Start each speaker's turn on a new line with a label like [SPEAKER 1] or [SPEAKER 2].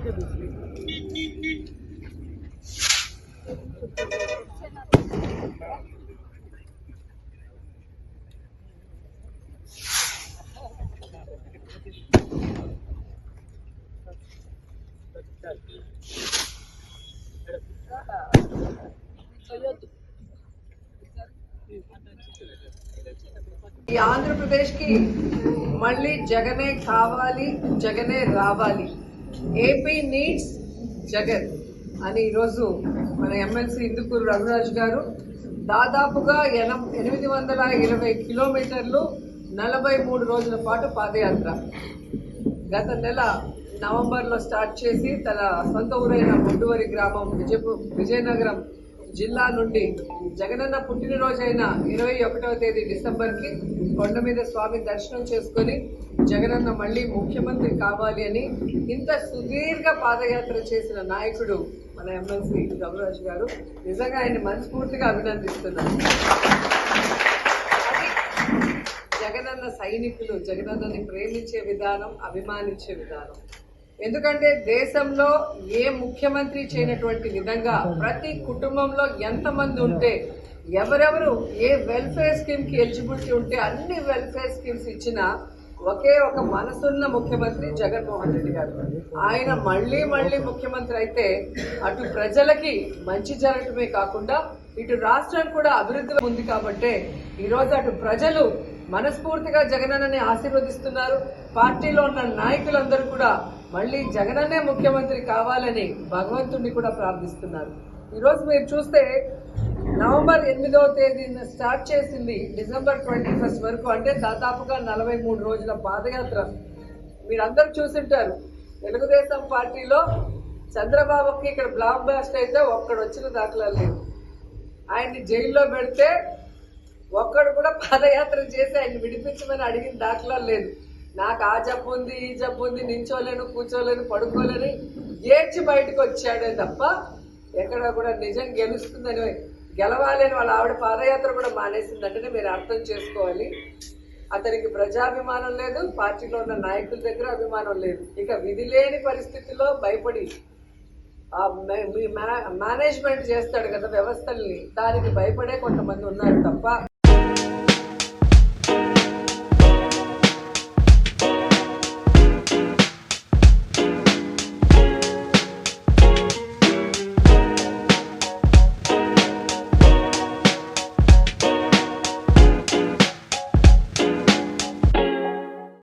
[SPEAKER 1] ఈ ఆంధ్రప్రదేశ్ కి మళ్ళీ జగనే కావాలి, జగనే రావాలి. ఏపీ నీడ్స్ జగన్ అని ఈరోజు మన ఎమ్మెల్సీ ఇందుకూరు రఘురాజ్ గారు దాదాపుగా 820 కిలోమీటర్లు 43 రోజుల పాటు పాదయాత్ర గత నెల నవంబర్లో స్టార్ట్ చేసి తన సొంత ఊరైన బొడ్డువరి గ్రామం విజయనగరం జిల్లా నుండి జగనన్న పుట్టినరోజైన 21వ తేదీ డిసెంబర్కి కొండ మీద స్వామి దర్శనం చేసుకుని జగనన్న మళ్ళీ ముఖ్యమంత్రి కావాలి అని ఇంత సుదీర్ఘ పాదయాత్ర చేసిన నాయకుడు మన ఎమ్మెల్సీ రఘురాజ్ గారు. నిజంగా ఆయన మనస్ఫూర్తిగా అభినందిస్తున్నారు. జగనన్న సైనికులు జగనన్నని ప్రేమించే విధానం, అభిమానించే విధానం. ఎందుకంటే దేశంలో ఏ ముఖ్యమంత్రి చేయనటువంటి విధంగా ప్రతి కుటుంబంలో ఎంతమంది ఉంటే ఎవరెవరు ఏ వెల్ఫేర్ స్కీమ్ కి ఎలిజిబిలిటీ ఉంటే అన్ని వెల్ఫేర్ స్కీమ్స్ ఇచ్చిన ఒకే ఒక మనసున్న ముఖ్యమంత్రి జగన్మోహన్ రెడ్డి గారు. ఆయన మళ్ళీ ముఖ్యమంత్రి అయితే అటు ప్రజలకి మంచి జరగటమే కాకుండా ఇటు రాష్ట్రం కూడా అభివృద్ధిలో ఉంది. కాబట్టి ఈరోజు అటు ప్రజలు మనస్ఫూర్తిగా జగనన్నని ఆశీర్వదిస్తున్నారు. పార్టీలో ఉన్న నాయకులందరూ కూడా మళ్ళీ జగనన్నే ముఖ్యమంత్రి కావాలని భగవంతుడిని కూడా ప్రార్థిస్తున్నారు. ఈరోజు మీరు చూస్తే నవంబర్ 8వ తేదీన స్టార్ట్ చేసింది డిసెంబర్ 21 వరకు, అంటే దాదాపుగా 43 రోజుల పాదయాత్ర. మీరందరూ చూసింటారు. తెలుగుదేశం పార్టీలో చంద్రబాబుకి ఇక్కడ బ్లాక్ బాస్ట్ అయితే ఒక్కడు వచ్చిన దాఖలా లేదు. ఆయన్ని జైల్లో పెడితే ఒక్కడు కూడా పాదయాత్ర చేసి ఆయన్ని విడిపించమని అడిగిన దాఖలా లేదు. నాకు ఆ జబ్బు ఉంది, ఈ జబ్బు ఉంది, నించోలేను, కూర్చోలేను, పడుకోలేని ఏడ్చి బయటకు వచ్చాడే తప్ప ఎక్కడ కూడా నిజం గెలుస్తుందని గెలవాలి అని వాళ్ళ ఆవిడ పాదయాత్ర కూడా మానేసిందంటేనే మీరు అర్థం చేసుకోవాలి. అతనికి ప్రజాభిమానం లేదు, పార్టీలో ఉన్న నాయకుల దగ్గర అభిమానం లేదు. ఇక విధి లేని పరిస్థితుల్లో భయపడి మేనేజ్మెంట్ చేస్తాడు కదా వ్యవస్థల్ని, దానికి భయపడే కొంతమంది ఉన్నారు తప్ప